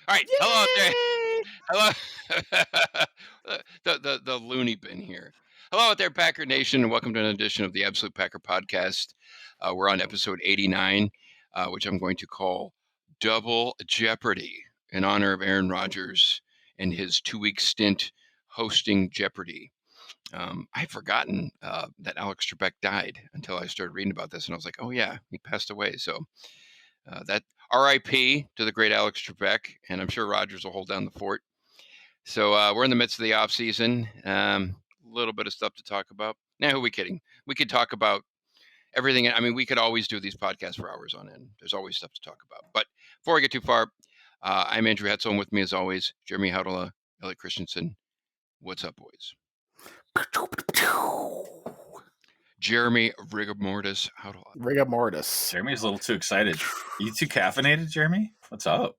All right, hello out there. Yay! Hello, the loony bin here. Hello out there, Packer Nation, and welcome to an edition of the Absolute Packer Podcast. We're on episode 89, which I'm going to call Double Jeopardy in honor of Aaron Rodgers and his 2-week stint hosting Jeopardy. I'd forgotten that Alex Trebek died until I started reading about this, and I was like, "Oh yeah, he passed away." So that R.I.P. to the great Alex Trebek, and I'm sure Rodgers will hold down the fort. So we're in the midst of the off season. A little bit of stuff to talk about. Now, who are we kidding? We could talk about everything. I mean, we could always do these podcasts for hours on end. There's always stuff to talk about. But before I get too far, I'm Andrew Hetzel, and with me, as always, Jeremy Haudela, Elliot Christensen. What's up, boys? Jeremy Rigor Mortis Haudela. Rigor mortis. Jeremy's a little too excited. You too caffeinated, Jeremy? What's up?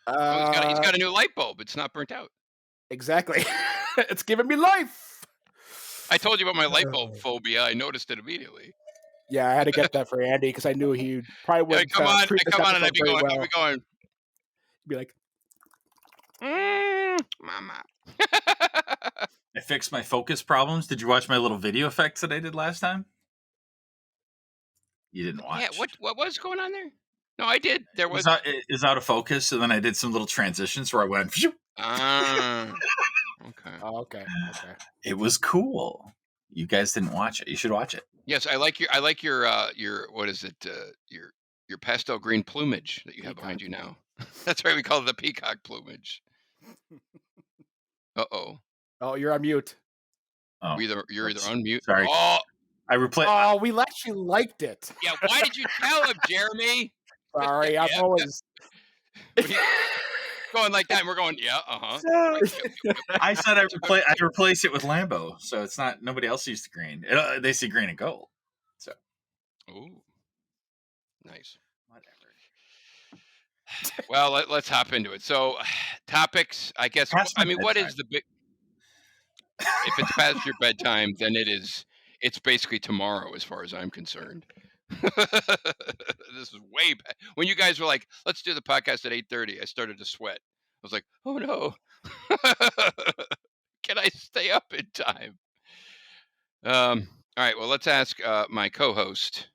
He's got a new light bulb. It's not burnt out. Exactly. It's giving me life. I told you about my light bulb phobia. I noticed it immediately. Yeah, I had to get that for Andy because I knew he probably would. Come on, and I'd be going. Well. I'd be going. Be like, Mama. I fixed my focus problems. Did you watch my little video effects that I did last time? You didn't watch. Yeah, what was going on there? No, I did. There was. It was out of focus, and then I did some little transitions where I went. Okay. oh, okay. It was cool. You guys didn't watch it. You should watch it. Yes, I like your what is it? Your pastel green plumage that you have behind you now. That's right. We call it the peacock plumage. Oh, you're on mute. Oh, you're either on mute. Sorry. Oh, I replay. Oh, we actually liked it. Yeah. Why did you tell him, Jeremy? Sorry, I'm always going like that. And we're going. Yeah. I said I replace it with Lambo, so it's not nobody else sees the green. They see green and gold. So. Ooh. Nice. Whatever. Well, let's hop into it. So, topics. I guess. I mean, what is the big? If it's past your bedtime, then it's basically tomorrow, as far as I'm concerned. This is way back. When you guys were like, let's do the podcast at 8:30, I started to sweat. I was like, oh no. Can I stay up in time? All right, well, let's ask my co-host.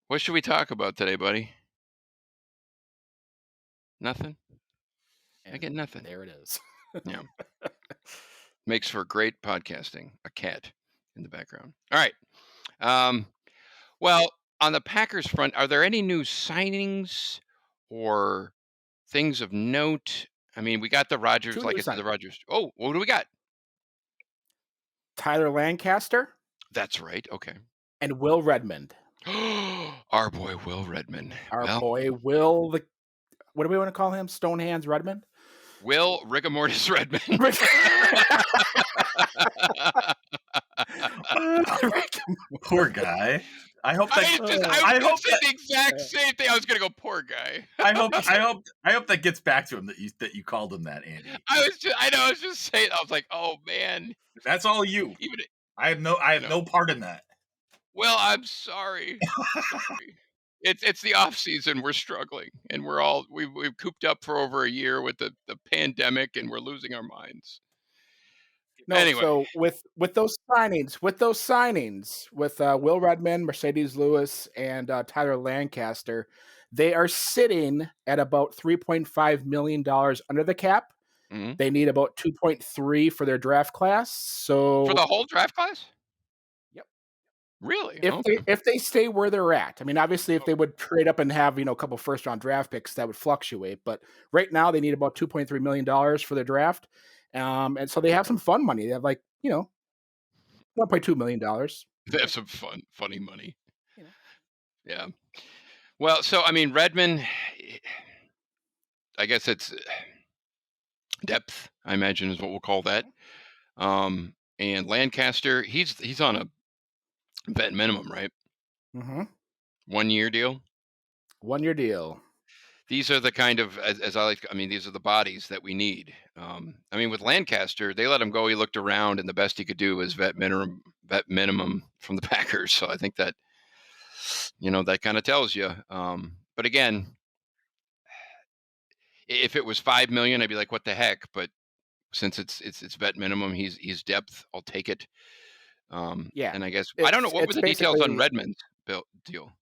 What should we talk about today, buddy? Nothing? I get nothing. There it is. Yeah. Makes for great podcasting. A cat in the background. All right. Well, on the Packers front, are there any new signings or things of note? I mean, we got the Rodgers, like I said, the Rodgers. Oh, what do we got? Tyler Lancaster. That's right. Okay. And Will Redmond. Our boy, Will Redmond. Boy, Will. What do we want to call him? Stonehands Redmond? Will Rigor Mortis Redmond. Poor guy. I hope that. I hope that the exact same thing. I was gonna go, poor guy. I hope that gets back to him that you called him that, Andy. I was just saying. I was like, oh man, that's all you. I have no part in that. Well, I'm sorry. It's the off season. We're struggling, and we've cooped up for over a year with the pandemic, and we're losing our minds. No, anyway. So with those signings, with Will Redmond, Mercedes Lewis, and Tyler Lancaster, they are sitting at about $3.5 million under the cap. Mm-hmm. They need about 2.3 for their draft class. So for the whole draft class? Yep. Really? If they stay where they're at. I mean, obviously, if they would trade up and have a couple first round draft picks, that would fluctuate. But right now, they need about $2.3 million for their draft. And so they have some fun money. They have $1.2 million. They have some funny money. Yeah. Well, so I mean, Redmond, I guess it's depth, I imagine is what we'll call that. And Lancaster, he's on a vet minimum, right? Mm-hmm. 1 year deal. 1 year deal. These are the kind of, as I like, I mean, these are the bodies that we need. I mean, with Lancaster, they let him go. He looked around, and the best he could do was vet minimum from the Packers. So I think that, that kind of tells you. But again, If it was 5 million, I'd be like, what the heck? But since it's vet minimum, he's depth. I'll take it. Yeah, And I guess I don't know it's what were it's the details on basically Redmond's deal.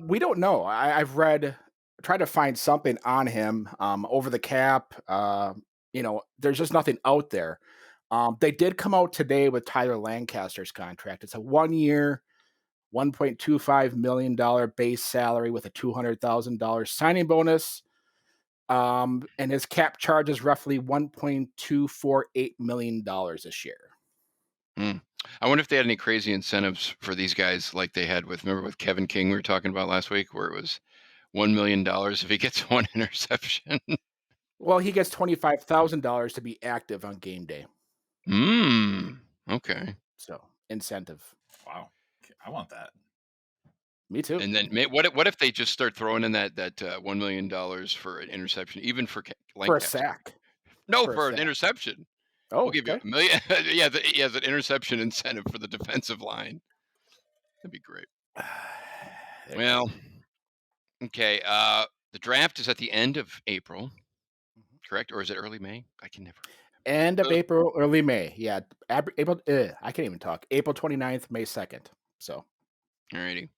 we don't know. I've tried to find something on him over the cap. There's just nothing out there. They did come out today with Tyler Lancaster's contract. It's a 1 year, $1.25 million base salary with a $200,000 signing bonus. And his cap charge is roughly $1.248 million this year. I wonder if they had any crazy incentives for these guys like they had remember with Kevin King we were talking about last week, where it was $1 million if he gets one interception. Well, he gets $25,000 to be active on game day. Okay. So incentive. Wow, I want that. Me too. And then what if they just start throwing in that $1 million for an interception, even for For a Lancaster? sack. No, For a for an sack. interception. Oh, We'll give you okay. $1 million. Yeah, he has an interception incentive for the defensive line. That'd be great. Well, okay. The draft is at the end of April, correct? Or is it early May? I can never. End of Ugh. April, early May. Yeah. April, I can't even talk. April 29th, May 2nd. So, Alrighty.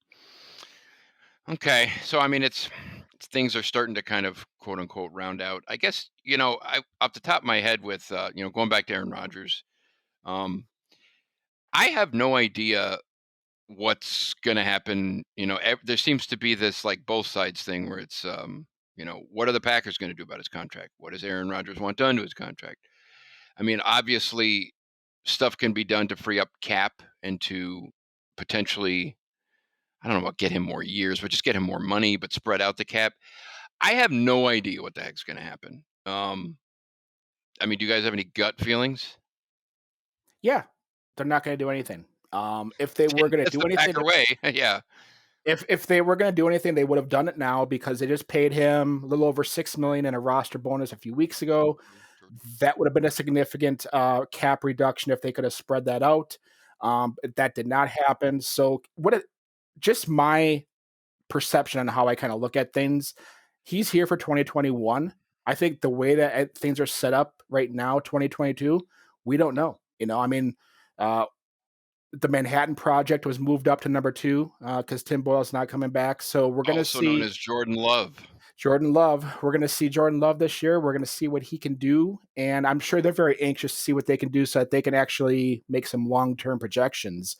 Okay. So I mean, things are starting to kind of quote unquote round out. I guess I off the top of my head with going back to Aaron Rodgers. Um, I have no idea what's going to happen. There seems to be this like both sides thing where it's what are the Packers going to do about his contract? What does Aaron Rodgers want done to his contract? I mean, obviously, stuff can be done to free up cap and to potentially, I don't know about get him more years, but just get him more money, but spread out the cap. I have no idea what the heck's going to happen. I mean, do you guys have any gut feelings? yeah, they're not going to do anything. If they were going to That's do the anything, Packer way. Yeah. if they were going to do anything, they would have done it now because they just paid him a little over $6 million in a roster bonus a few weeks ago. True. That would have been a significant cap reduction if they could have spread that out. That did not happen. So, just my perception on how I kind of look at things, he's here for 2021. I think the way that things are set up right now, 2022, we don't know. I mean, the Manhattan Project was moved up to number 2 because Tim Boyle's not coming back. So we're going to Also known see as Jordan Love. Jordan Love. We're going to see Jordan Love this year. We're going to see what he can do. And I'm sure they're very anxious to see what they can do so that they can actually make some long-term projections.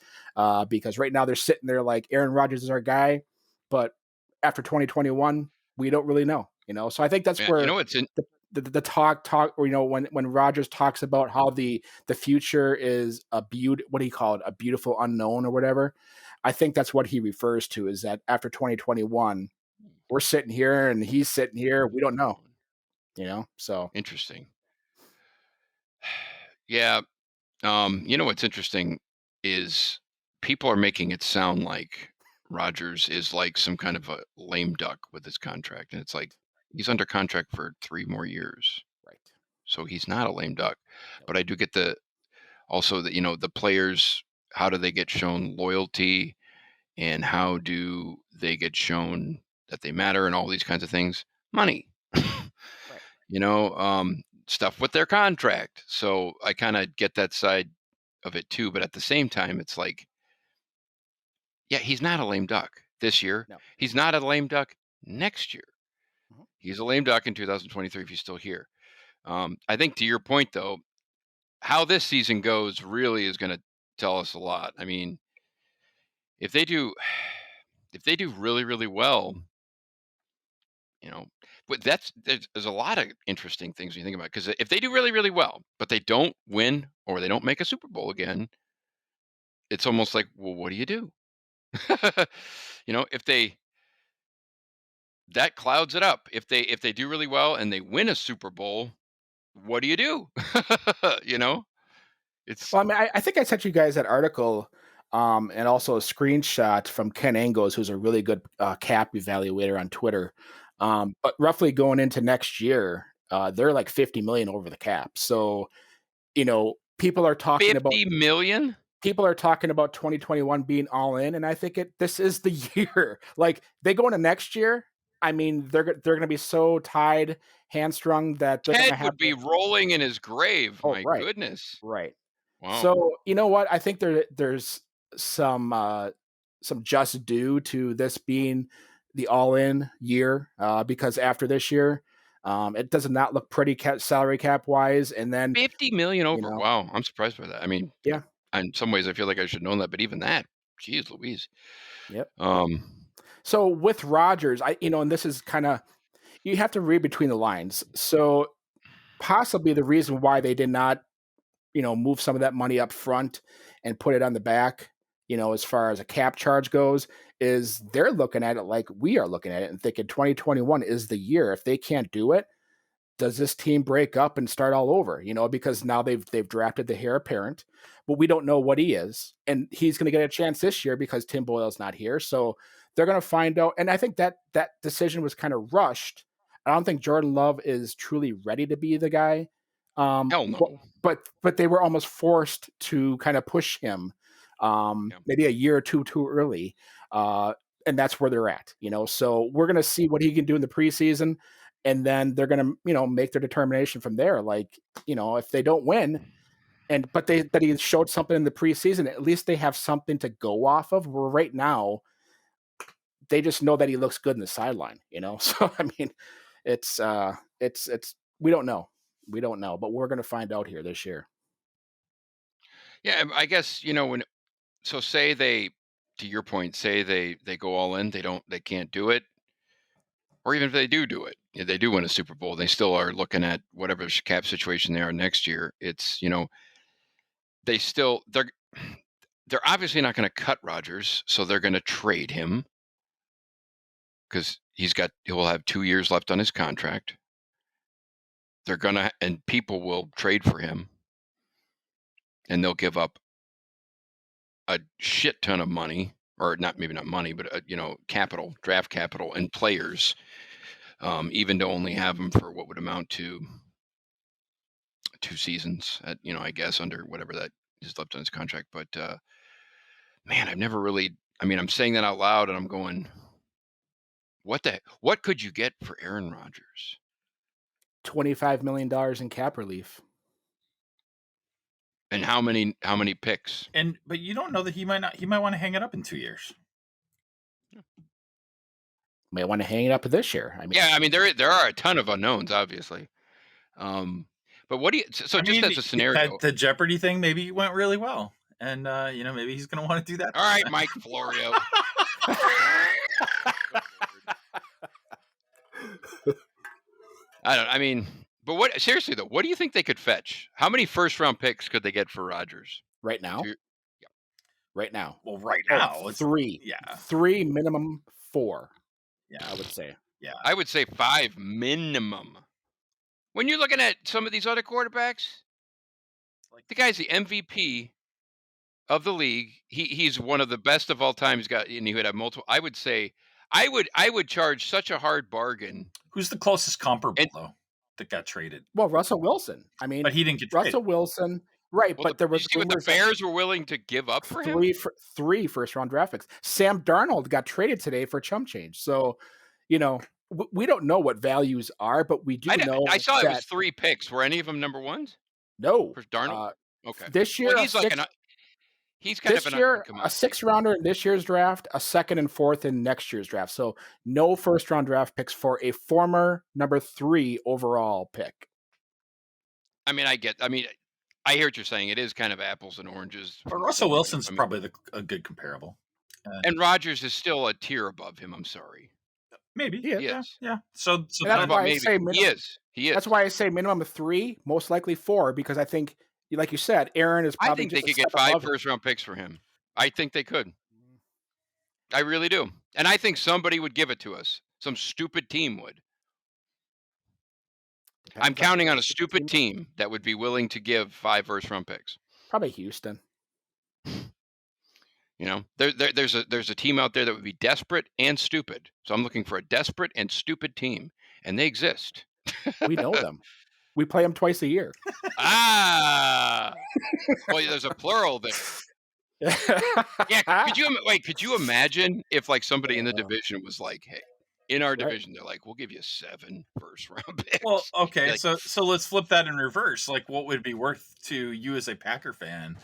Because right now they're sitting there like Aaron Rodgers is our guy. But after 2021, we don't really know. So I think that's Yeah, where it's in. the talk, or, when Rodgers talks about how the future is what do you call it? A beautiful unknown or whatever. I think that's what he refers to, is that after 2021, we're sitting here and he's sitting here. We don't know, so. Interesting. Yeah. What's interesting is people are making it sound like Rodgers is like some kind of a lame duck with his contract. And it's like he's under contract for 3 more years. Right. So he's not a lame duck. Nope. But I do get also that, the players, how do they get shown loyalty and how do they get shown that they matter and all these kinds of things? Money. Right. Stuff with their contract. So I kind of get that side of it too. But at the same time, it's like, yeah, he's not a lame duck this year. No. He's not a lame duck next year. Mhm. He's a lame duck in 2023 if he's still here. I think to your point, though, how this season goes really is going to tell us a lot. I mean, if they do really, really well, but there's a lot of interesting things when you think about it. Because if they do really, really well, but they don't win or they don't make a Super Bowl again, it's almost like, well, what do you do? If that clouds it up. If they do really well and they win a Super Bowl, what do you do? It's Well, I mean, I think I sent you guys that article, and also a screenshot from Ken Angles, who's a really good cap evaluator on Twitter. But roughly going into next year, they're like 50 million over the cap. So, people are talking about 50 million. People are talking about 2021 being all in, and I think this is the year. Like, they go into next year, I mean, they're going to be so tied, hamstrung that they're going to Ted have would to. be rolling in his grave. Oh, My right, goodness. right. Wow. So you know what? I think there's some just due to this being the all-in year because after this year, it does not look pretty salary cap wise, and then 50 million you over. know, Wow. I'm surprised by that. I mean, yeah, in some ways I feel like I should have known that, but even that, geez Louise. yep. Um, So with Rodgers, and this is kind of you have to read between the lines. So possibly the reason why they did not move some of that money up front and put it on the back, as far as a cap charge goes, is they're looking at it like we are looking at it and thinking 2021 is the year. If they can't do it, does this team break up and start all over? Because now they've drafted the heir apparent, but we don't know what he is. And he's going to get a chance this year because Tim Boyle's not here. So they're going to find out. And I think that decision was kind of rushed. I don't think Jordan Love is truly ready to be the guy. hell But no. but they were almost forced to kind of push him, Yeah. maybe a year or two too early, and that's where they're at. So we're gonna see what he can do in the preseason, and then they're gonna make their determination from there. Like if they don't win, but that he showed something in the preseason, at least they have something to go off of. Where right now they just know that he looks good in the sideline. So I mean, it's we don't know. We don't know, but we're going to find out here this year. Yeah, I guess, so say they, to your point, say they go all in, they can't do it. Or even if they do it, if they do win a Super Bowl, they still are looking at whatever cap situation they are next year. It's, they're obviously not going to cut Rodgers, so they're going to trade him because he'll have 2 years left on his contract. And people will trade for him, and they'll give up a shit ton of money, or maybe not money, but capital, draft capital, and players, even to only have him for what would amount to 2 seasons. I guess under whatever that is left on his contract. But man, I've never really. I mean, I'm saying that out loud, and I'm going, what could you get for Aaron Rodgers? $25 million in cap relief. And how many picks? But you don't know that he might want to hang it up in 2 years. May want to hang it up this year. I mean, Yeah, I mean there are a ton of unknowns, obviously. But what do you? So just as a scenario, the Jeopardy thing maybe went really well, and maybe he's going to want to do that. All right, Mike Florio. But what seriously though? What do you think they could fetch? How many first-round picks could they get for Rodgers right now? Yeah. Right now. Well, right now, it's 3. Yeah. 3 minimum 4. Yeah, I would say. Yeah, I would say 5 minimum. When you're looking at some of these other quarterbacks, like the guy's the MVP of the league. He's one of the best of all time. And he would have multiple. I would say I would charge such a hard bargain. Who's the closest comparable though that got traded? Well, Russell Wilson. I mean, but he didn't get Russell traded. Wilson. Right, Well, but there was you see what the Bears were willing to give up for him? 3 first-round draft picks. Sam Darnold got traded today for chump change. So, we don't know what values are, but we do know. I saw it was 3 picks. Were any of them number ones? No. For Darnold? Okay. This year, well, he's kind of an a 6-rounder in this year's draft, a 2nd and 4th in next year's draft. So no first-round draft picks for a former number 3 overall pick. I hear what you're saying. It is kind of apples and oranges. But Russell Wilson's probably a good comparable. And Rodgers is still a tier above him. I'm sorry. Maybe. Yes. Yeah. So that's why I say minimum, he is. That's why I say minimum of 3, most likely 4, because I think, like you said, Aaron is probably. I think they could get 5 first-round picks for him. I think they could. I really do. And I think somebody would give it to us. Some stupid team would. I'm counting on a stupid team that would be willing to give 5 first-round picks. Probably Houston. There's a team out there that would be desperate and stupid. So I'm looking for a desperate and stupid team, and they exist. We know them. We play them twice a year. Well, there's a plural there. Yeah. Could you imagine if like somebody in the division was like, hey, in our Right. division, they're like, we'll give you 7 first-round picks. Well, okay, Like, so let's flip that in reverse. Like, what would it be worth to you as a Packer fan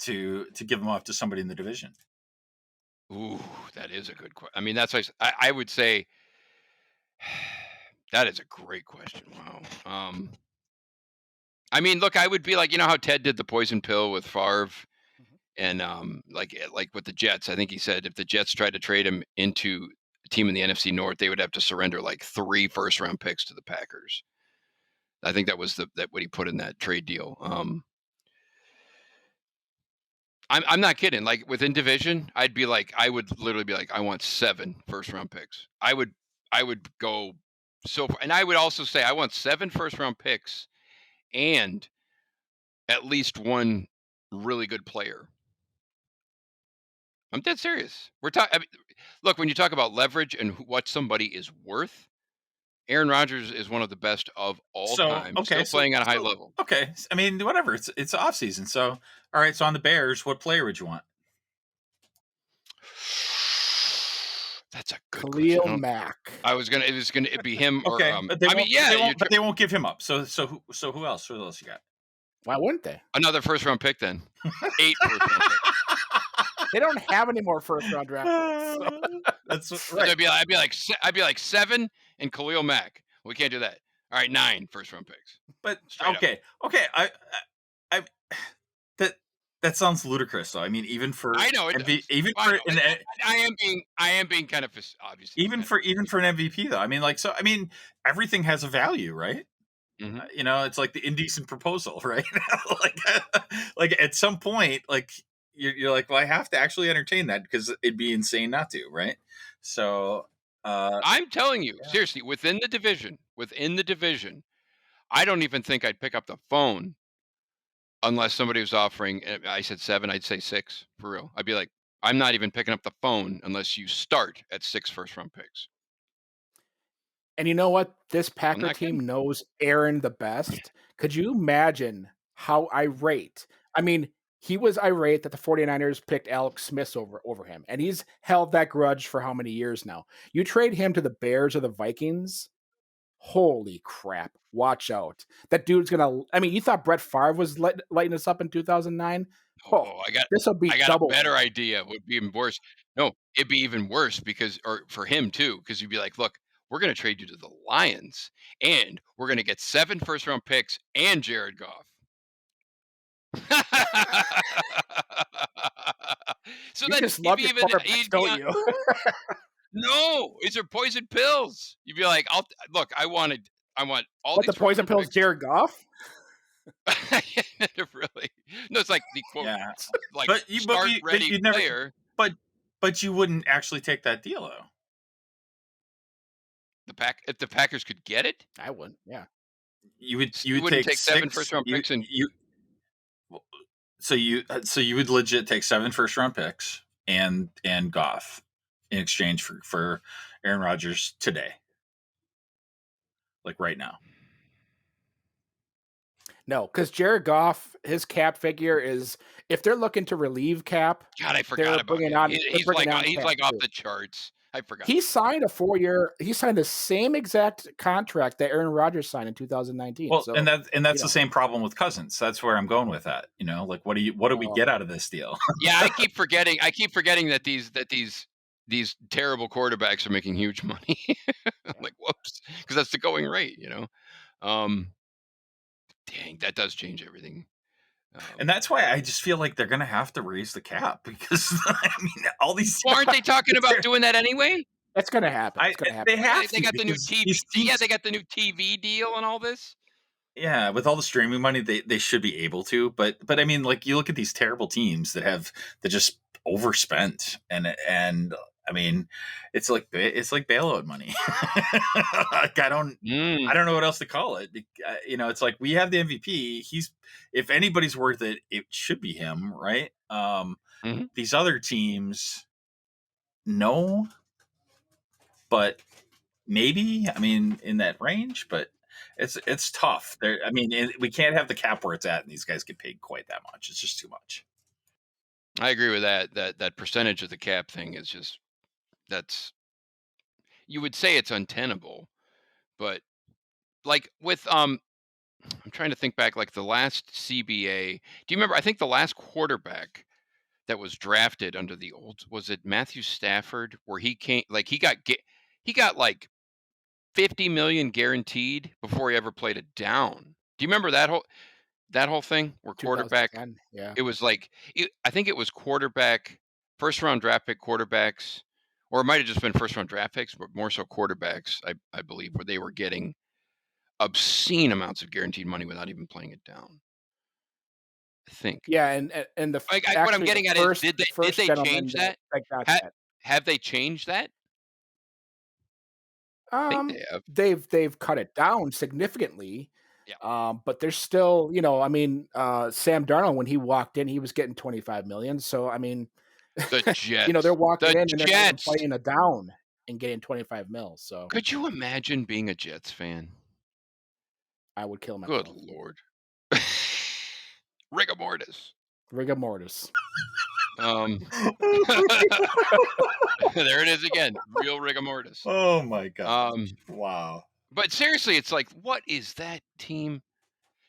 to give them off to somebody in the division? ooh, that is a good question. I mean, that's like, I would say that is a great question. Wow. I mean, look, I would be like, you know how Ted did the poison pill with Favre, Mhm. and like with the Jets. I think he said if the Jets tried to trade him into a team in the NFC North, they would have to surrender like 3 first-round picks to the Packers. I think that was that what he put in that trade deal. I'm not kidding. Like within division, I'd be like, I would literally be like, I want 7 first-round picks. I would go so far, and I would also say I want 7 first-round picks and at least 1 really good player. I'm dead serious. We're talking. I mean, look, when you talk about leverage and what somebody is worth, Aaron Rodgers is one of the best of all So time, okay, still playing at a high level. okay. I mean, whatever. It's off season. So all right. So on the Bears, what player would you want? That's a good question. Khalil Mack. It'd be him or Okay, but they I mean, won't. yeah, But they won't give him up. So who else? Who else you got? Why wouldn't they? another first-round pick then. 8 first-round picks. They don't have any more first round draft picks. So. That's So right. I'd be like 7 and Khalil Mack. We can't do that. All right, 9 first-round picks. But Straight up. okay. I that sounds ludicrous. Though I mean, even for I know it does. even I for know. an I am being kind of obviously even for an MVP though. I mean, like so. I mean, everything has a value, right? Mhm. You know, it's like the indecent proposal, right? like, like at some point, like you're like, well, I have to actually entertain that because it'd be insane not to, right? So, I'm telling you, yeah. seriously, within the division, I don't even think I'd pick up the phone unless somebody was offering. I said 7, I'd say 6 for real. I'd be like, I'm not even picking up the phone unless you start at 6 first-round picks. And you know what? This I'm Packer not kidding. team knows Aaron the best. Could you imagine how irate? I mean, he was irate that the 49ers picked Alex Smith over him, and he's held that grudge for how many years now? You trade him to the Bears or the Vikings? Holy crap. Watch out. That dude's going to I mean, you thought Brett Favre was lighting us up in 2009? Oh, Oh, this will be I got a double. better idea. Would be even worse. No, it'd be even worse because, or for him too, because you'd be like, look, we're going to trade you to the Lions, and we're going to get 7 first-round picks and Jared Goff. So You then just he'd love be your even quarterbacks, he'd be don't on. you? No, these are poison pills. You'd be like, I'll look. I want all What, these the poison first-round pills, picks. Jared Goff? Really? No, it's like the quote, Yeah, like but start but ready you'd never, player. but you wouldn't actually take that deal though. If the Packers could get it, I wouldn't. Yeah. You you would wouldn't take take 7 6. first-round picks and So you would legit take 7 first round picks and Goff in exchange for Aaron Rodgers today, like right now. No, because Jared Goff, his cap figure is if they're looking to relieve cap, God, I they're forgot about bringing him. on they're He's bringing like on he's cap like off too. the charts. I forgot. He signed a 4-year. He signed the same exact contract that Aaron Rodgers signed in 2019. Well, So and that's you the know, same problem with Cousins. That's where I'm going with that. You know, like what do we get out of this deal? Yeah, I keep forgetting that these terrible quarterbacks are making huge money. I'm like, whoops, because that's the going rate, you know. Um, Dang, that does change everything. And that's why I just feel like they're going to have to raise the cap because I mean, all these. Well, aren't they talking about doing that anyway? that's going to happen. It's going to happen. They have They to got the new because TV. these Yeah, teams, they got the new TV deal and all this. yeah, with all the streaming money, they should be able to. But I mean, like you look at these terrible teams that just overspent, and I mean, it's like bailout money. Like I don't know what else to call it. You know, it's like we have the MVP. If anybody's worth it, it should be him, right? Mhm. These other teams, no, but maybe. I mean, in that range, but it's tough. I mean, we can't have the cap where it's at, and these guys get paid quite that much. It's just too much. I agree with that. That percentage of the cap thing is just that's you would say it's untenable, but like with I'm trying to think back, like the last CBA. Do you remember? I think the last quarterback that was drafted under the old, was it Matthew Stafford, where he came, like he got like 50 million guaranteed before he ever played a down. Do you remember that whole thing where quarterback? 2010. Yeah. It was like I think it was quarterback, first round draft pick quarterbacks, or it might have just been first round draft picks, but more so quarterbacks. I believe where they were getting obscene amounts of guaranteed money without even playing it down. I think. Yeah, and What I'm actually the getting at is, first did the they first gentleman change that? that got Ha- that. have they changed that? I think they have. They've cut it down significantly, Yeah. but there's still, I mean, Sam Darnold when he walked in, he was getting 25 million. So I mean, The they're Jets. walking The in and they're not even Jets. playing a down and getting 25 mil. So Could you imagine being a Jets fan? I would kill Good myself. Lord. Rigor mortis. Rigor mortis. Um, there it is again. Real rigor mortis. Oh my god! Um, Wow. but seriously, it's like, what is that team?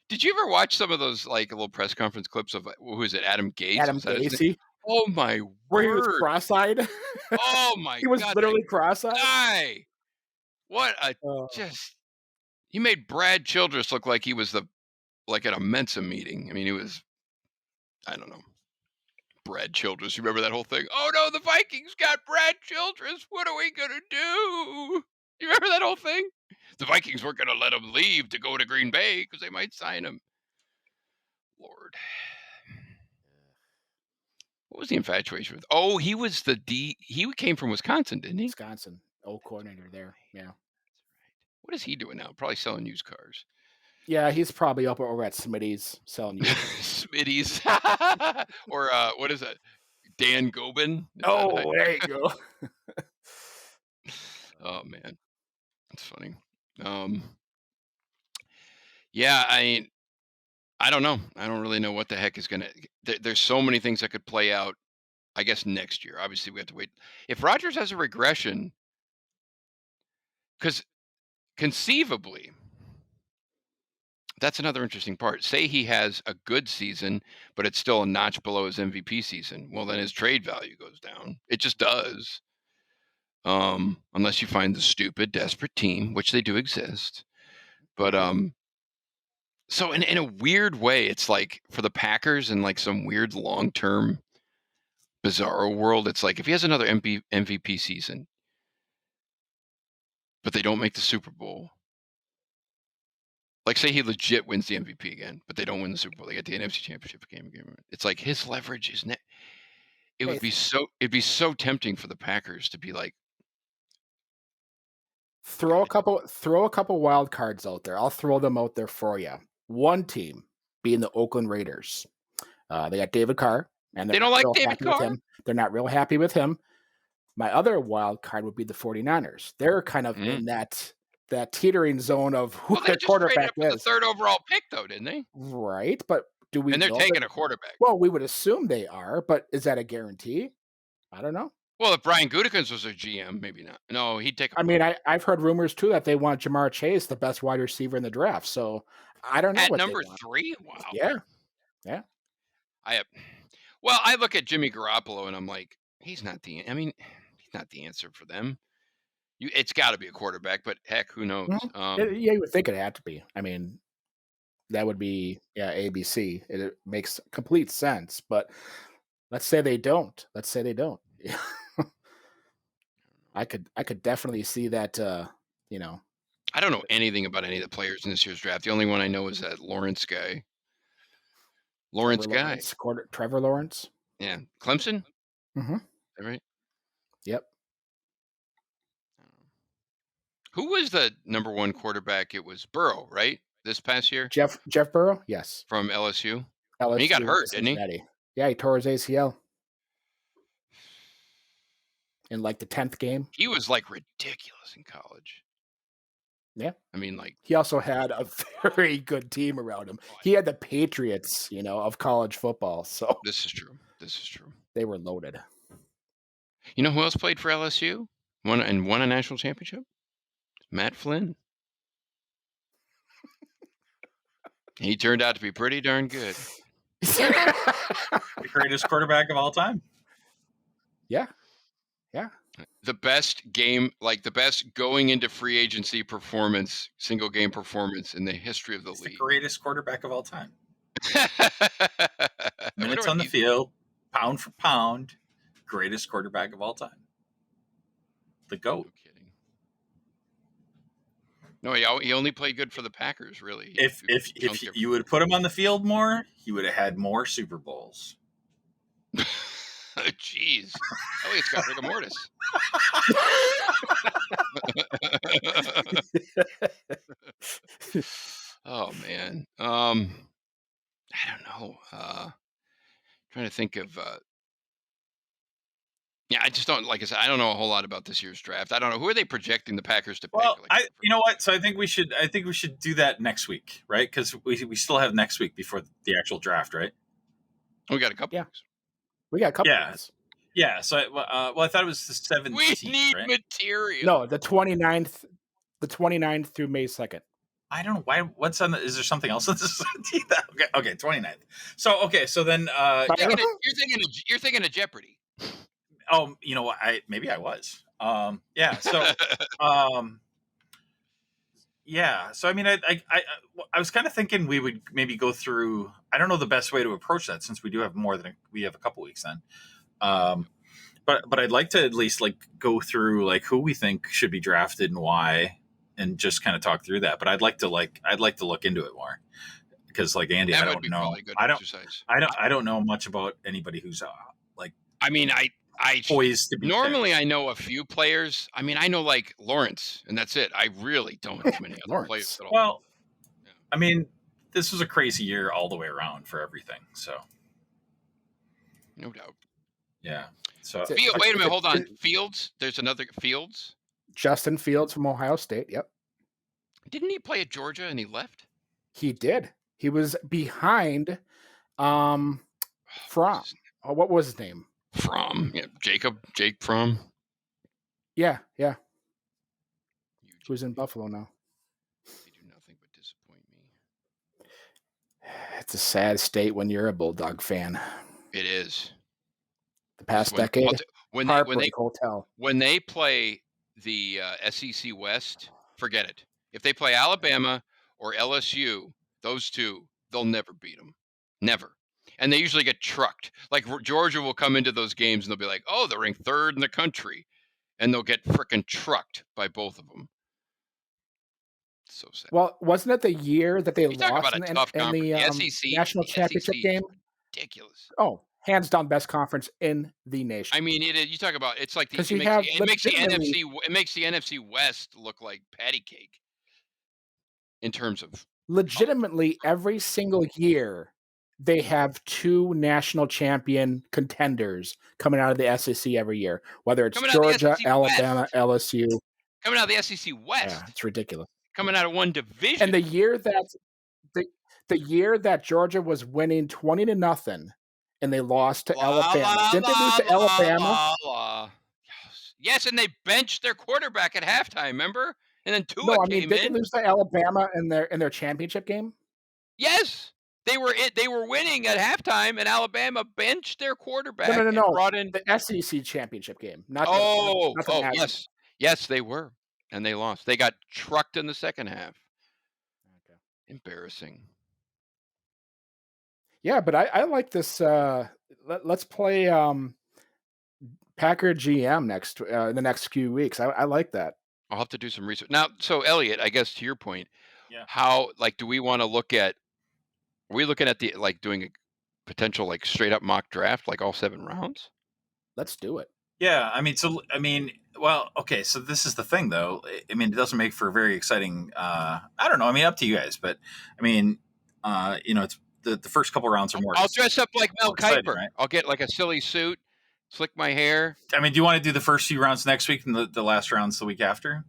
Did you ever watch some of those like little press conference clips of who is it? Adam Gates? Adam Was that his name? Gacy, Oh my where he was word! cross-eyed. Oh my He was God! That literally cross-eyed. guy! What a Uh, just. He made Brad Childress look like he was like at a Mensa meeting. I mean, he was. I don't know. Brad Childress. You remember that whole thing? Oh no, the Vikings got Brad Childress. What are we gonna do? You remember that whole thing? The Vikings weren't gonna let him leave to go to Green Bay because they might sign him. Lord, what was the infatuation with? Oh, he was the D. He came from Wisconsin, didn't he? Wisconsin, old coordinator there. Yeah. What is he doing now? Probably selling used cars. Yeah, he's probably up over at Smitty's selling you. Smitty's, or what is it? Dan Gobin? Is that Oh, there you go. Oh man, that's funny. Yeah, I mean, I don't know. I don't really know what the heck is gonna. There's so many things that could play out. I guess next year. Obviously, we have to wait. If Rodgers has a regression, because conceivably, that's another interesting part. Say he has a good season, but it's still a notch below his MVP season. Well, then his trade value goes down. It just does. Unless you find the stupid, desperate team, which they do exist. But so in a weird way, it's like for the Packers in like some weird long-term bizarro world, it's like if he has another MVP season, but they don't make the Super Bowl. Like say he legit wins the MVP again, but they don't win the Super Bowl. They get the NFC Championship game. It's like his leverage is net. Hey, It'd be so tempting for the Packers to be like, throw a couple wild cards out there. I'll throw them out there for you. One team being the Oakland Raiders. They got David Carr, and they they're don't not like real David happy with Carr. him. They're not real happy with him. My other wild card would be the 49ers. They're kind of in that teetering zone of who Well, they their just traded quarterback up with the is. 3rd overall pick, though, didn't they? Right, but do we And they're know taking that? a quarterback. Well, we would assume they are, but is that a guarantee? I don't know. Well, if Brian Gutekunst was a GM, maybe not. No, he'd take. I mean, I've heard rumors too that they want Jamar Chase, the best wide receiver in the draft. So I don't know At what they number want. 3. Wow. Yeah. Well, I look at Jimmy Garoppolo and I'm like, he's not the answer for them. It's got to be a quarterback, but heck, who knows? Yeah, you would think it had to be. I mean, that would be ABC. It makes complete sense. But let's say they don't. I could definitely see that. I don't know anything about any of the players in this year's draft. The only one I know is that Lawrence guy. Trevor Lawrence. Yeah, Clemson. Mm-hmm. Is that right? Yep. Who was the number 1 quarterback? It was Burrow, right? This past year Jeff Burrow. Yes. from LSU. LSU He got went to hurt, didn't he? Cincinnati. Yeah, he tore his ACL in like the 10th game. He was like ridiculous in college. Yeah. I mean, like he also had a very good team around him. He had the Patriots, of college football. So this is true. they were loaded. You know who else played for LSU? won a national championship. Matt Flynn. He turned out to be pretty darn good. The greatest quarterback of all time. Yeah. The best game, like the best going into free agency performance, single game performance in the history of the He's the league. greatest quarterback of all time. I wonder Minutes what on the he- field, pound for pound, greatest quarterback of all time. The No GOAT. kidding. No, he only played good for the Packers, really. If you would have put him on the field more, he would have had more Super Bowls. Jeez. Elliot's got rigor mortis. Oh man. I don't know. Trying to think of yeah, I just don't, like I said, I don't know a whole lot about this year's draft. I don't know, who are they projecting the Packers to pick? Well, Like, you know what? So I think we should do that next week, right? Because we still have next week before the actual draft, right? we got a couple Yeah. weeks. We got a couple Yeah. weeks. Yeah. So well, I thought it was the 17th. We need right? material. No, the 29th through May 2nd. I don't know why. What's on? Is there something else on the 17th? Okay, 29th. So then You're thinking of Jeopardy. oh, you know what? Maybe I was. Yeah. So yeah. So I mean, I was kind of thinking we would maybe go through. I don't know the best way to approach that since we do have we have a couple weeks then. But I'd like to at least like go through like who we think should be drafted and why, and just kind of talk through that. But I'd like to look into it more because like Andy, That I would don't be know. probably good I don't. exercise. I don't know much about anybody who's like I mean, I poised to be normally picked. I know a few players. I mean, I know like Lawrence, and that's it. I really don't know many other Lawrence. players at all. Well, Yeah. I mean, this was a crazy year all the way around for everything. So No doubt. yeah. So Wait a minute, hold on. Fields? There's another Fields? Justin Fields from Ohio State. Yep. Didn't he play at Georgia and he left? He did. He was behind Fromm. Oh, what was his name? Fromm. Yeah, Jake Fromm. Yeah. Huge. Who's in Buffalo now? They do nothing but disappoint me. It's a sad state when you're a Bulldog fan. It is. The past decade, when Heartbreak Hotel. When they play the SEC West, forget it. If they play Alabama or LSU, those two, they'll never beat them. Never. And they usually get trucked. Like Georgia will come into those games and they'll be like, oh, they're ranked third in the country. And they'll get frickin' trucked by both of them. So sad. Well, wasn't it the year that they You talk lost about a in tough the conference. SEC, national championship SEC game? Ridiculous. Oh, hands down best conference in the nation. I mean, you talk about it's like because it makes the NFC West look like patty cake in terms of legitimately every single year they have two national champion contenders coming out of the SEC every year, whether it's Georgia, Alabama, LSU. Coming out of the SEC West. Yeah, it's ridiculous. Coming out of one division. And the year that Georgia was winning 20-0 and they lost to Alabama. Didn't they lose to Alabama? Yes, and they benched their quarterback at halftime, remember? And then Tua came in. Did they lose to Alabama in their championship game? Yes. They were winning at halftime, and Alabama benched their quarterback. No. And brought in the SEC championship game. Yes, they were, and they lost. They got trucked in the second half. Okay. Embarrassing. Yeah, but I like this. Let's play Packer GM in the next few weeks. I like that. I'll have to do some research now. So Elliot, I guess to your point, yeah. How do we want to look at? Are we looking at doing a potential straight up mock draft, like all 7 rounds? Let's do it. Yeah, well, okay. So this is the thing, though. I mean, it doesn't make for a very exciting. I don't know. I mean, up to you guys, but I mean, it's the first couple rounds are more. I'll dress up like Mel Kiper. Right? I'll get like a silly suit, slick my hair. I mean, do you want to do the first few rounds next week and the last rounds the week after?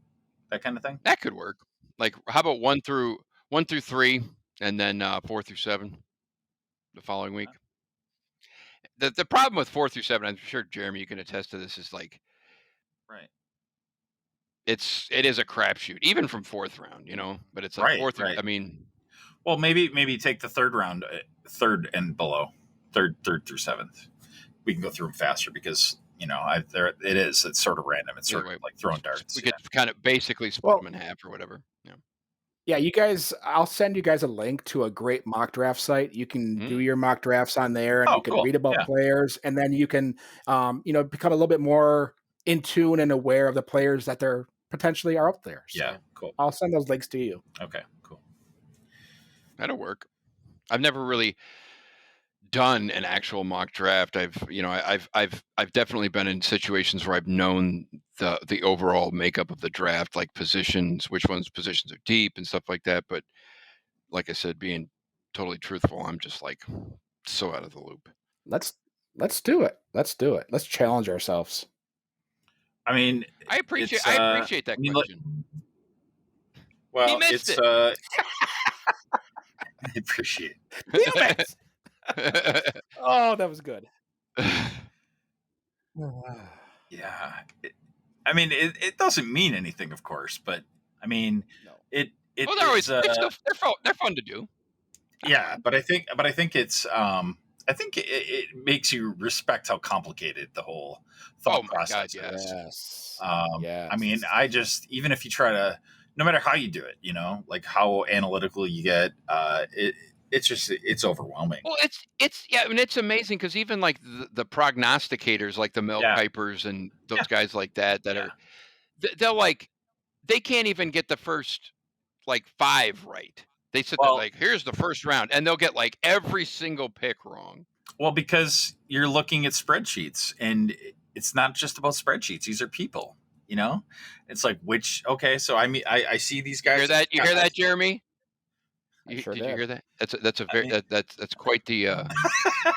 That kind of thing. That could work. Like, how about 1 through 3, and then 4 through 7 the following week. The problem with 4 through 7, I'm sure Jeremy, you can attest to this, is like, right. it is a crapshoot, even from fourth round, But it's like Right, fourth. right. I mean, Well, maybe take the third round, third and below, third through seventh. We can go through them faster because it's sort of random. It's either sort of way, like throwing darts. we Yeah. could kind of basically split Well, them in half or whatever. Yeah. yeah, you guys, I'll send you guys a link to a great mock draft site. You can do Mm. your mock drafts on there, and Oh, you can cool. read about Yeah. players, and then you can, become a little bit more in tune and aware of the players that they're potentially are up there. So Yeah. Cool. I'll send those links to you. Okay. Cool. That'll work. I've never really done an actual mock draft. I've definitely been in situations where I've known the overall makeup of the draft, like positions, which positions are deep and stuff like that. But like I said, being totally truthful, I'm just like so out of the loop. Let's do it. Let's do it. Let's challenge ourselves. I mean, I appreciate that I question. well, He missed it. I appreciate it. Damn it! Oh, that was good. Yeah. I mean, it doesn't mean anything, of course, but I mean, No. it Well, they're always is, they're fun to do. yeah, but I think it's I think it makes you respect how complicated the whole thought Oh my God, process yes. is. Yes. I mean, even if you try to, no matter how you do it, like how analytical you get, it's overwhelming. Well, yeah, I mean, it's amazing because even like the prognosticators, like the Mel Yeah. Kipers and those Yeah. guys like that Yeah. are they can't even get the first like 5 right. They sit there Well- like, here's the first round, and they'll get like every single pick wrong. Well, because you're looking at spreadsheets, and it's not just about spreadsheets. These are people. It's like so I mean, I see these guys. You hear that, Jeremy? Sure Did you did. hear that? That's a very that's quite the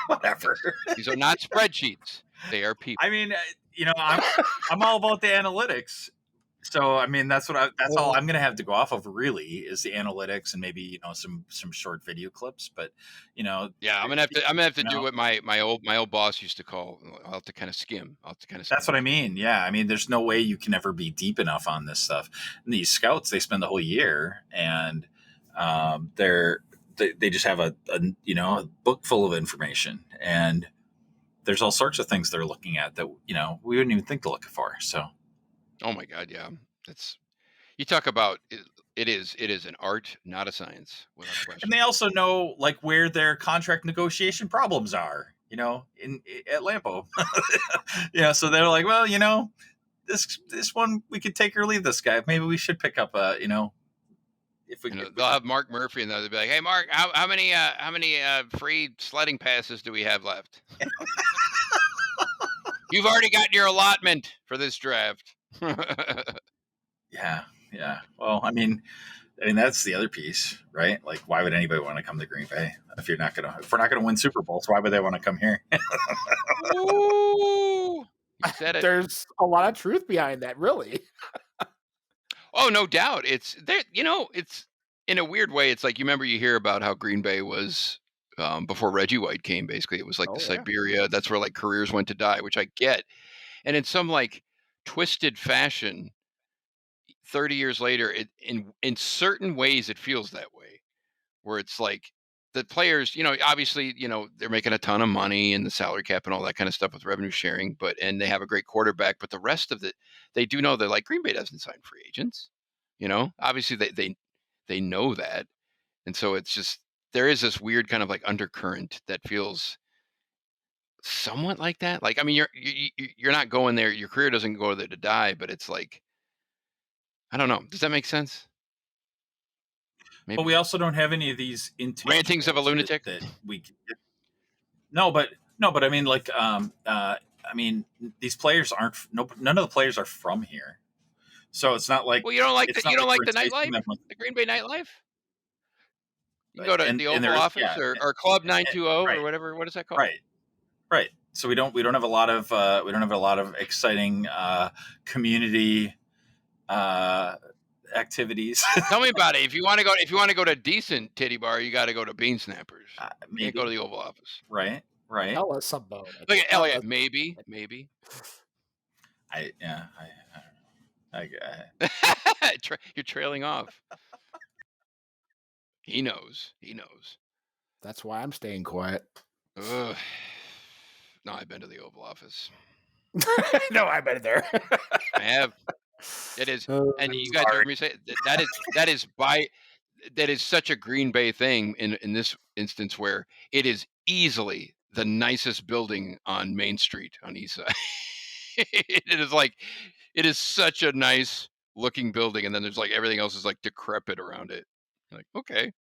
Whatever. these are not spreadsheets. They are people. I mean, I'm all about the analytics. So I mean, that's all I'm going to have to go off of. Really, is the analytics and maybe some short video clips. But yeah, I'm gonna have to do what my old boss used to call. I'll have to kind of skim. That's what I mean. Yeah, I mean, there's no way you can ever be deep enough on this stuff. And these scouts, they spend the whole year, and they just have a book full of information, and there's all sorts of things they're looking at that we wouldn't even think to look for. So, oh my God, yeah, you talk about it is an art, not a science, without question. And they also know like where their contract negotiation problems are, at Lampo. So they're like, well, this one we could take or leave this guy. Maybe we should pick up if we they'll have Mark Murphy, and they'll be like, "Hey, Mark, how many free sledding passes do we have left? You've already got your allotment for this draft." Yeah. Well, I mean, that's the other piece, right? Like, why would anybody want to come to Green Bay if we're not gonna win Super Bowls? Why would they want to come here? Ooh, you said it. There's a lot of truth behind that, really. Oh, no doubt. It's there. It's in a weird way. It's like you hear about how Green Bay was before Reggie White came. Basically, it was like Siberia. That's where like careers went to die, which I get. And in some like twisted fashion, 30 years later, in certain ways, it feels that way, where it's like the players, obviously, they're making a ton of money and the salary cap and all that kind of stuff with revenue sharing, and they have a great quarterback, but the rest of it, they do know they're like Green Bay doesn't sign free agents, obviously they know that. And so it's just, there is this weird kind of like undercurrent that feels somewhat like that. Like, I mean, you're not going there. Your career doesn't go there to die, but it's like, I don't know. Does that make sense? Maybe. But we also don't have any of these Rantings of a lunatic that we can get. No, but I mean, like, I mean, these players none of the players are from here, so it's not like. Well, you don't like the nightlife, the Green Bay nightlife. You go to the Oval Office or Club 920 or whatever. What is that called? Right. So we don't have a lot of exciting community activities. Tell me about it. If you want to go to decent titty bar, you got to go to Bean Snappers. You can't go to the Oval Office. Right. Tell us about it. Look at Elliot. Maybe. I don't know. You're trailing off. He knows. He knows. That's why I'm staying quiet. Ugh. No, I've been to the Oval Office. No, I've been there. I have. It is, and you guys Sorry. heard me say that is such a Green Bay thing in this instance where it is easily the nicest building on Main Street on East Side. It is such a nice looking building, and then there's like everything else is like decrepit around it. Like, okay,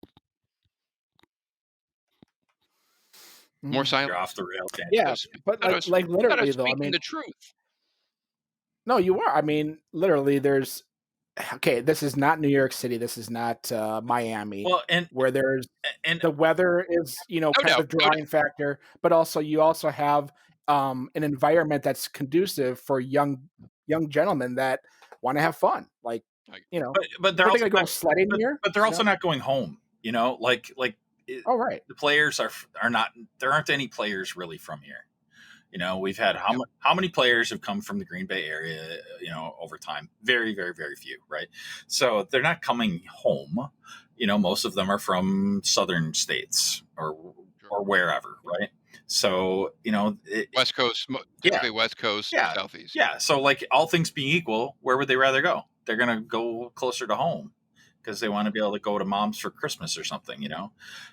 more silence. You're off the rails, Dan. Yeah, but like literally though, I speaking mean, the truth. no, you are. I mean, literally, there's okay. This is not New York City. This is not Miami, Well, and where there's the weather is kind of a drawing factor, but also you also have an environment that's conducive for young gentlemen that want to have fun. Like but they're are they also going to go not, sledding here? but they're also not going home. Like Oh, right. the players are not. There aren't any players really from here. We've had how many players have come from the Green Bay area, over time? Very, very, very few, right? So they're not coming home. Most of them are from southern states or wherever, right? So, West Coast, typically West Coast, Southeast. Yeah. So, like, all things being equal, where would they rather go? They're going to go closer to home because they want to be able to go to mom's for Christmas or something,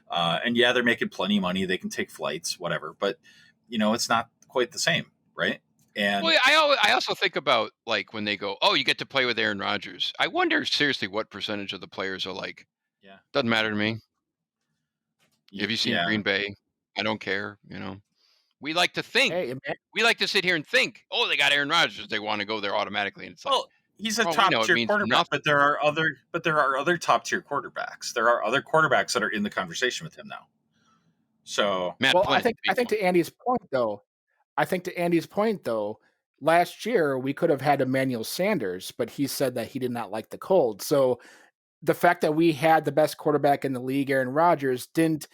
and yeah, they're making plenty of money. They can take flights, whatever. But, it's not quite the same, right? And well, I also think about like when they go, oh, you get to play with Aaron Rodgers. I wonder seriously what percentage of the players are like, doesn't matter to me. Have you seen Green Bay? I don't care. We like to think. We like to sit here and think. Oh, they got Aaron Rodgers. They want to go there automatically, and it's like, well, he's a top tier quarterback, but there are other top tier quarterbacks. There are other quarterbacks that are in the conversation with him now. So, I think to Andy's point though. Last year we could have had Emmanuel Sanders, but he said that he did not like the cold. So the fact that we had the best quarterback in the league, Aaron Rodgers, didn't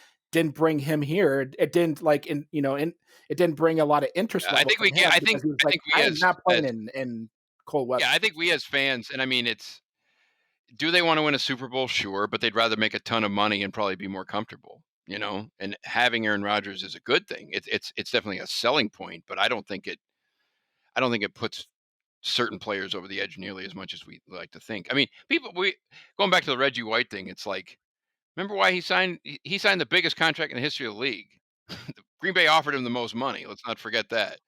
bring him here. It didn't it didn't bring a lot of interest. I think we I'm not playing in cold weather. Yeah, I think we as fans, and I mean, do they want to win a Super Bowl? Sure, but they'd rather make a ton of money and probably be more comfortable. And having Aaron Rodgers is a good thing. It's definitely a selling point, but I don't think it puts certain players over the edge nearly as much as we like to think. I mean, going back to the Reggie White thing, it's like, remember why he signed the biggest contract in the history of the league. Green Bay offered him the most money. Let's not forget that.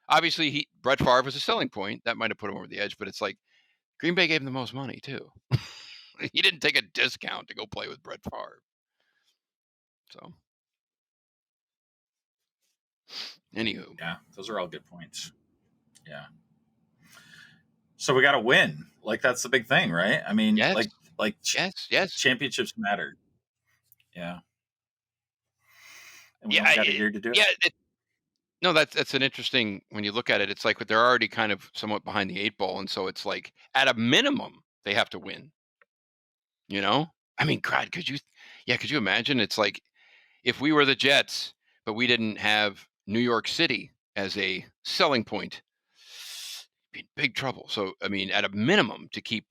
Obviously Brett Favre was a selling point that might have put him over the edge, but it's like Green Bay gave him the most money too. He didn't take a discount to go play with Brett Favre. So, anywho, yeah, those are all good points. Yeah. So we got to win. Like that's the big thing, right? I mean, yes. yes, championships matter. Yeah. And we only got a year to do it. Yeah. No, that's an interesting. When you look at it, it's like they're already kind of somewhat behind the eight ball, and so it's like at a minimum they have to win. I mean, God, could you imagine? It's like if we were the Jets, but we didn't have New York City as a selling point, be in big trouble. So, I mean, at a minimum, to keep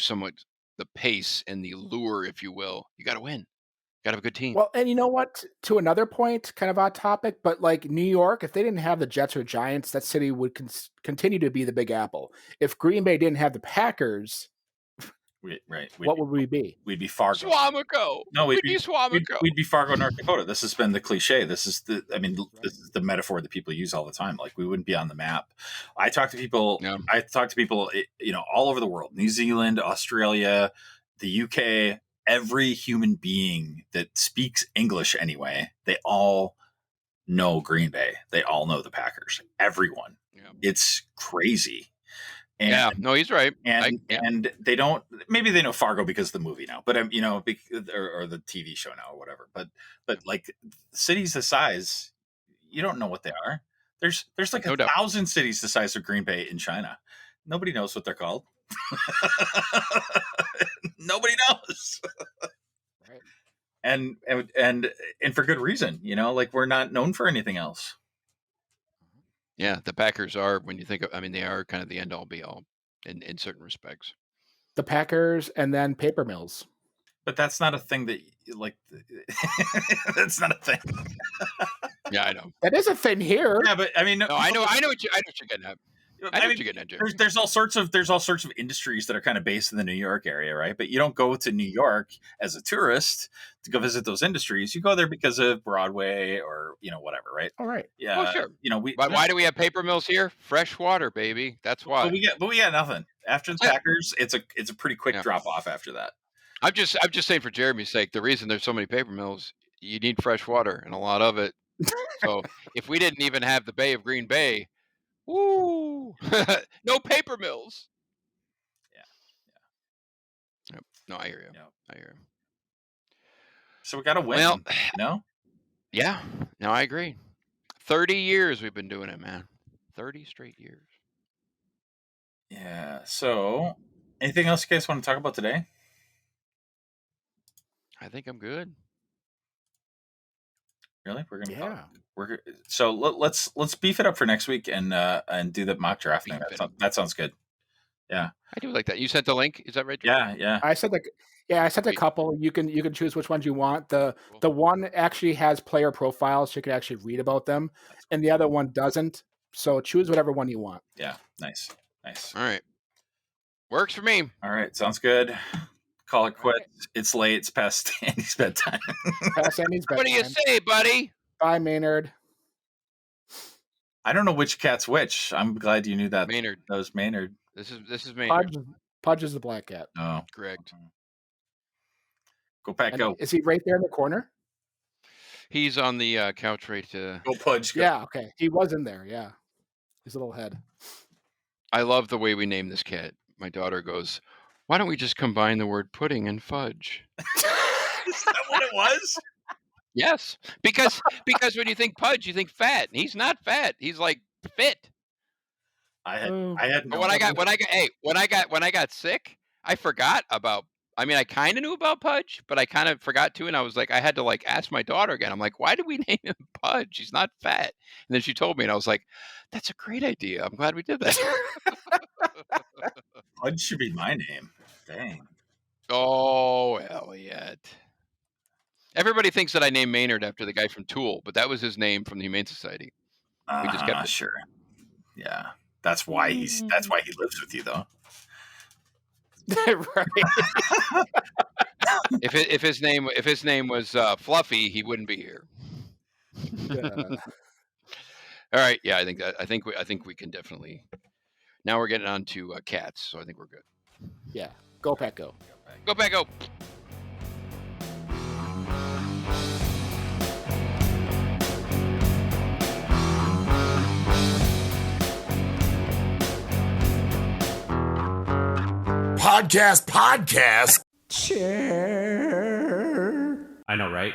somewhat the pace and the lure, if you will, you got to win. Got to have a good team. Well, and you know what? To another point, kind of odd topic, but like New York, if they didn't have the Jets or Giants, that city would continue to be the Big Apple. If Green Bay didn't have the Packers, what would we be? We'd be Fargo. Swamico. No, we'd be Swamico. We'd be Fargo, North Dakota. This has been the cliche. This is this is the metaphor that people use all the time. Like we wouldn't be on the map. I talk to people. Yeah. I talk to people, all over the world: New Zealand, Australia, the UK. Every human being that speaks English anyway, they all know Green Bay. They all know the Packers. Everyone. Yeah. It's crazy. And, yeah, no, he's right. And they don't. Maybe they know Fargo because of the movie now, but or the TV show now or whatever. But like cities the size, you don't know what they are. There's like 1,000 cities the size of Green Bay in China. Nobody knows what they're called. Nobody knows. Right. And for good reason. Like we're not known for anything else. Yeah, the Packers are, when you think of, I mean, they are kind of the end all be all. in certain respects. The Packers and then paper mills. But that's not a thing that like. That's not a thing. Yeah, I know. That is a thing here. Yeah, but I mean, No, I know what you're getting at. I know what you're getting at, Jeremy. there's all sorts of industries that are kind of based in the New York area, right? But you don't go to New York as a tourist to go visit those industries. You go there because of Broadway or whatever, right? All right. Yeah, Oh, sure. we. Why do we have paper mills here? Fresh water, baby. That's why. But we got nothing after the Packers. It's a pretty quick drop off after that. I'm just saying for Jeremy's sake, the reason there's so many paper mills, you need fresh water and a lot of it. So if we didn't even have the Bay of Green Bay, woo, no paper mills. Yeah. Yep. No, I hear you. Yep. I hear you. So we got to win. Well, no. Yeah. No, I agree. 30 years we've been doing it, man. 30 straight years. Yeah. So, anything else you guys want to talk about today? I think I'm good. Really? We're gonna Yeah. So let's beef it up for next week and do the mock draft thing. That sounds good. Yeah. I do like that. You sent the link. Is that right, George? Yeah. I sent a couple. You can choose which ones you want. The one actually has player profiles, so you can actually read about them, and the other one doesn't. So choose whatever one you want. Yeah. Nice. All right. Works for me. All right. Sounds good. Call it quits. Right. It's late. It's past Andy's bedtime. Past Andy's bedtime. What do you say, buddy? Bye, Maynard. I don't know which cat's which. I'm glad you knew that. Maynard. That was Maynard. This is Maynard. Pudge is the black cat. Oh, correct. Go Pack, go. Is he right there in the corner? He's on the couch right. Go Pudge. Go. Yeah. Okay. He was in there. Yeah. His little head. I love the way we name this cat. My daughter goes, "Why don't we just combine the word pudding and fudge?" Is that what it was? Yes, because when you think Pudge, you think fat. And he's not fat. He's like fit. I had. But when I got sick, I forgot about. I mean, I kind of knew about Pudge, but I kind of forgot too. And I was like, I had to ask my daughter again. I'm like, why did we name him Pudge? He's not fat. And then she told me, and I was like, that's a great idea. I'm glad we did that. Pudge should be my name. Dang. Oh, Elliot. Everybody thinks that I named Maynard after the guy from Tool, but that was his name from the Humane Society. We just kept it. Sure. Yeah. That's why he lives with you, though. Right. If his name was Fluffy, he wouldn't be here. Yeah. All right. Yeah, I think we can definitely. Now we're getting on to cats, so I think we're good. Yeah. Go Pack, go. Go Pack, go. Podcast. Chair. I know, right?